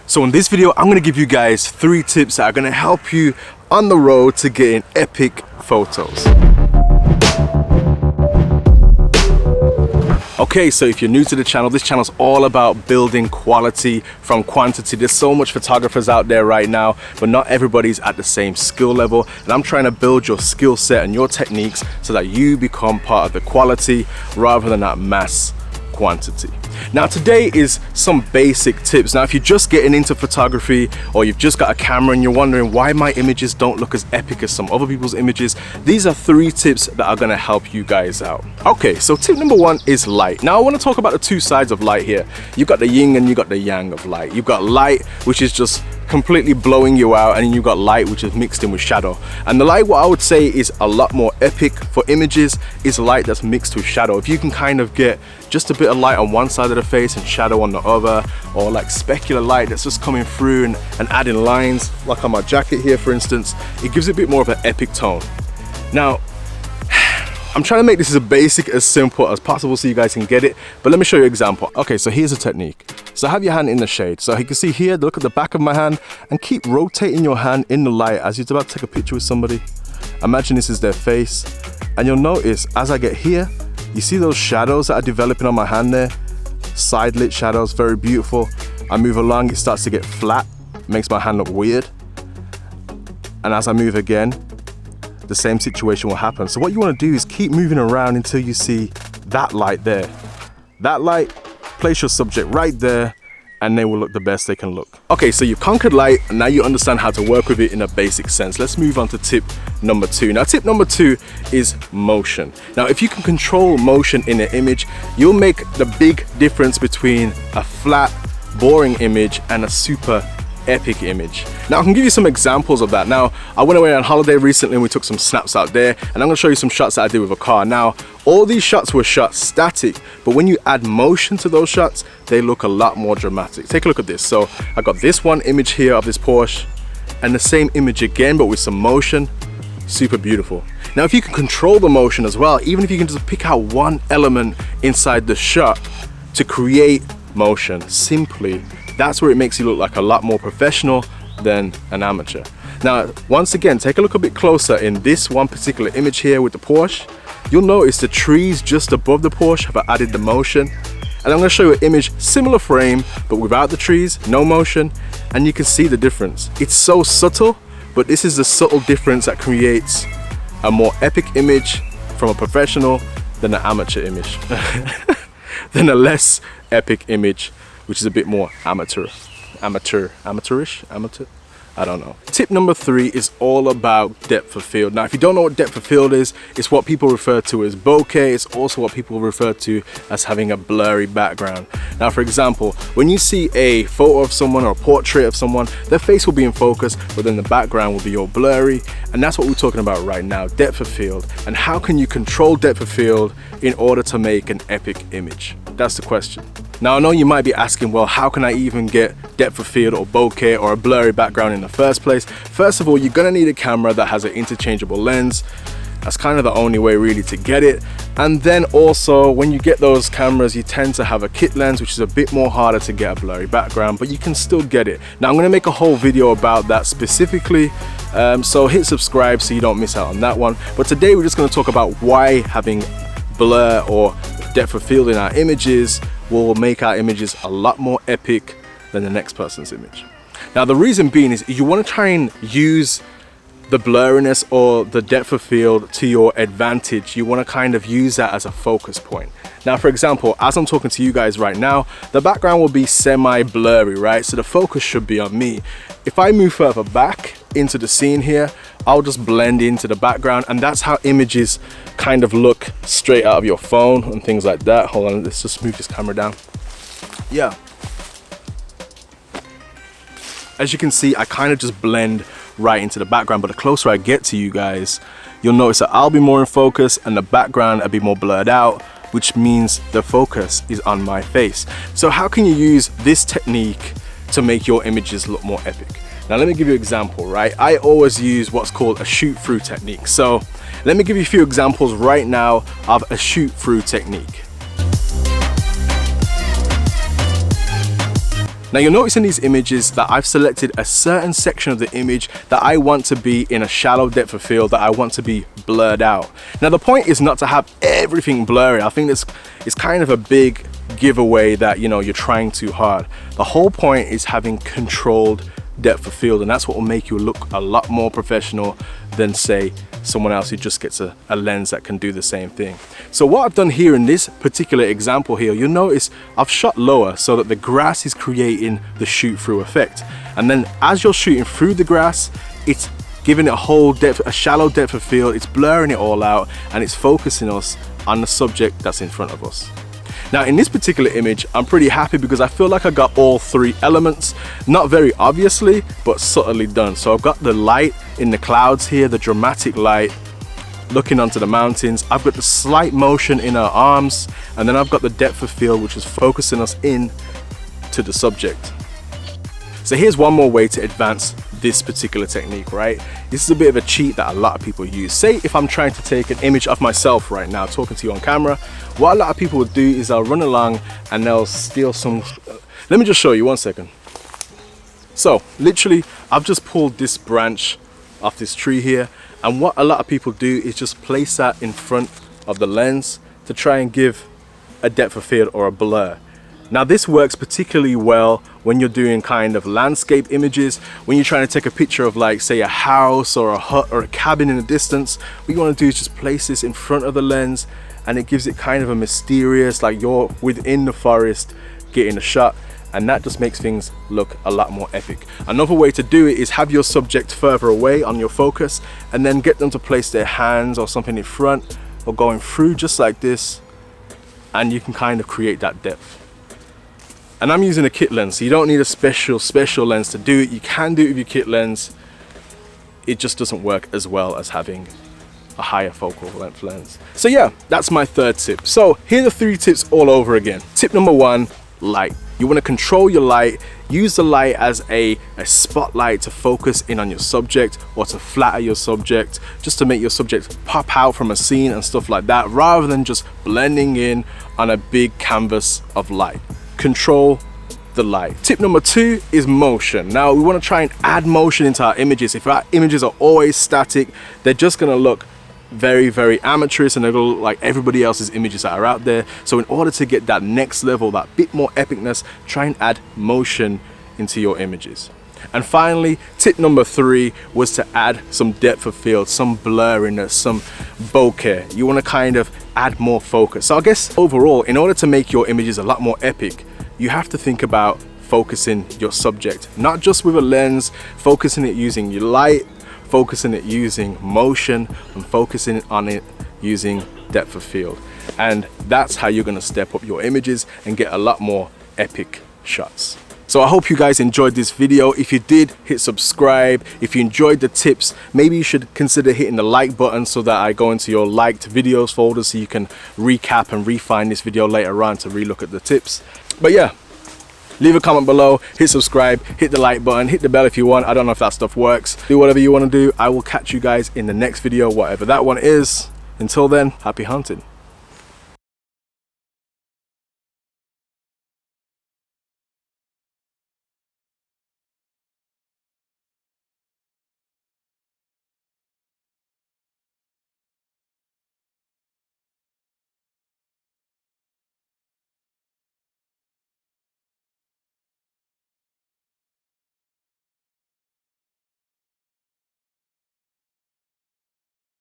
So in this video, I'm going to give you guys 3 tips that are going to help you on the road to getting epic photos. Okay, so if you're new to the channel, this channel is all about building quality from quantity. There's so much photographers out there right now, but not everybody's at the same skill level. And I'm trying to build your skill set and your techniques so that you become part of the quality rather than that mass quantity. Now today is some basic tips. Now if you're just getting into photography or you've just got a camera and you're wondering why my images don't look as epic as some other people's images, these are 3 tips that are going to help you guys out. Okay, so tip number 1 is light. Now I want to talk about the 2 sides of light here. You've got the yin and you got the yang of light. You've got light, which is just completely blowing you out, and then you've got light which is mixed in with shadow. And the light, what I would say is a lot more epic for images, is light that's mixed with shadow. If you can kind of get just a bit of light on one side of the face and shadow on the other, or like specular light that's just coming through and adding lines, like on my jacket here for instance, it gives it a bit more of an epic tone. Now I'm trying to make this as basic, as simple as possible so you guys can get it, but let me show you an example. Okay, so here's a technique. So have your hand in the shade. So you can see here, look at the back of my hand and keep rotating your hand in the light as you're about to take a picture with somebody. Imagine this is their face, and you'll notice as I get here, you see those shadows that are developing on my hand there? Side lit shadows, very beautiful. I move along, it starts to get flat, makes my hand look weird. And as I move again, the same situation will happen. So what you want to do is keep moving around until you see that light there. That light, place your subject right there and they will look the best they can look. Okay, so you've conquered light and now you understand how to work with it in a basic sense. Let's move on to tip number 2. Now tip number 2 is motion. Now if you can control motion in an image, you'll make the big difference between a flat, boring image and a super epic image. Now I can give you some examples of that. Now I went away on holiday recently and we took some snaps out there, and I'm going to show you some shots that I did with a car. Now all these shots were shot static, but when you add motion to those shots, they look a lot more dramatic. Take a look at this. So I got this one image here of this Porsche and the same image again but with some motion. Super beautiful. Now if you can control the motion as well, even if you can just pick out one element inside the shot to create motion simply, that's where it makes you look like a lot more professional than an amateur. Now, once again, take a look a bit closer in this one particular image here with the Porsche. You'll notice the trees just above the Porsche have added the motion. And I'm going to show you an image, similar frame, but without the trees, no motion, and you can see the difference. It's so subtle, but this is the subtle difference that creates a more epic image from a professional than an amateur image. Than a less epic image, which is a bit more amateurish. I don't know. Tip number 3 is all about depth of field. Now if you don't know what depth of field is, it's what people refer to as bokeh. It's also what people refer to as having a blurry background. Now for example, when you see a photo of someone or a portrait of someone, their face will be in focus, but then the background will be all blurry, and that's what we're talking about right now, depth of field. And how can you control depth of field in order to make an epic image? That's the question. Now I know you might be asking, well, how can I even get depth of field or bokeh or a blurry background in the first place? First of all, you're gonna need a camera that has an interchangeable lens. That's kind of the only way really to get it. And then also when you get those cameras, you tend to have a kit lens, which is a bit more harder to get a blurry background, but you can still get it. Now I'm gonna make a whole video about that specifically, so hit subscribe so you don't miss out on that one. But today we're just gonna talk about why having blur or depth of field in our images will make our images a lot more epic than the next person's image. Now the reason being is you want to try and use the blurriness or the depth of field to your advantage. You want to kind of use that as a focus point. Now for example, as I'm talking to you guys right now, the background will be semi-blurry, right? So the focus should be on me. If I move further back into the scene here, I'll just blend into the background, and that's how images kind of look straight out of your phone and things like that. Hold on, let's just move this camera down. Yeah. As you can see, I kind of just blend right into the background, but the closer I get to you guys, you'll notice that I'll be more in focus and the background will be more blurred out, which means the focus is on my face. So how can you use this technique to make your images look more epic? Now let me give you an example, right? I always use what's called a shoot through technique. So let me give you a few examples right now of a shoot through technique. Now you'll notice in these images that I've selected a certain section of the image that I want to be in a shallow depth of field, that I want to be blurred out. Now the point is not to have everything blurry. I think this is kind of a big giveaway that, you know, you're trying too hard. The whole point is having controlled depth of field, and that's what will make you look a lot more professional than, say, someone else who just gets a lens that can do the same thing. So what I've done here in this particular example here, you'll notice I've shot lower so that the grass is creating the shoot through effect, and then as you're shooting through the grass, it's giving it a whole depth, a shallow depth of field, it's blurring it all out, and it's focusing us on the subject that's in front of us. Now in this particular image, I'm pretty happy because I feel like I got all three elements, not very obviously, but subtly done. So I've got the light in the clouds here, the dramatic light looking onto the mountains. I've got the slight motion in our arms, and then I've got the depth of field, which is focusing us in to the subject. So here's one more way to advance this particular technique, right? This is a bit of a cheat that a lot of people use. Say if I'm trying to take an image of myself right now, talking to you on camera, what a lot of people will do is they'll run along and they'll steal some, let me just show you 1 second. So literally, I've just pulled this branch off this tree here, and what a lot of people do is just place that in front of the lens to try and give a depth of field or a blur. Now this works particularly well when you're doing kind of landscape images, when you're trying to take a picture of, like, say, a house or a hut or a cabin in the distance. What you want to do is just place this in front of the lens, and it gives it kind of a mysterious, like you're within the forest getting a shot, and that just makes things look a lot more epic. Another way to do it is have your subject further away on your focus, and then get them to place their hands or something in front or going through just like this, and you can kind of create that depth. And I'm using a kit lens, so you don't need a special lens to do it. You can do it with your kit lens. It just doesn't work as well as having a higher focal length lens. So yeah, that's my third tip. So here are the 3 tips all over again. Tip number 1, light. You want to control your light. Use the light as a spotlight to focus in on your subject, or to flatter your subject, just to make your subject pop out from a scene and stuff like that, rather than just blending in on a big canvas of light. Control the light. Tip number 2 is motion. Now we want to try and add motion into our images. If our images are always static, they're just going to look very, very amateurish, and they're going to look like everybody else's images that are out there. So in order to get that next level, that bit more epicness, try and add motion into your images. And finally, tip number 3 was to add some depth of field, some blurriness, some bokeh. You want to kind of add more focus. So I guess overall, in order to make your images a lot more epic, you have to think about focusing your subject, not just with a lens, focusing it using your light, focusing it using motion, and focusing on it using depth of field. And that's how you're going to step up your images and get a lot more epic shots. So I hope you guys enjoyed this video. If you did, hit subscribe. If you enjoyed the tips, maybe you should consider hitting the like button so that I go into your liked videos folder, so you can recap and refine this video later on to relook at the tips. But yeah, leave a comment below, hit subscribe, hit the like button, hit the bell if you want. I don't know if that stuff works. Do whatever you want to do. I will catch you guys in the next video, whatever that one is. Until then, happy hunting.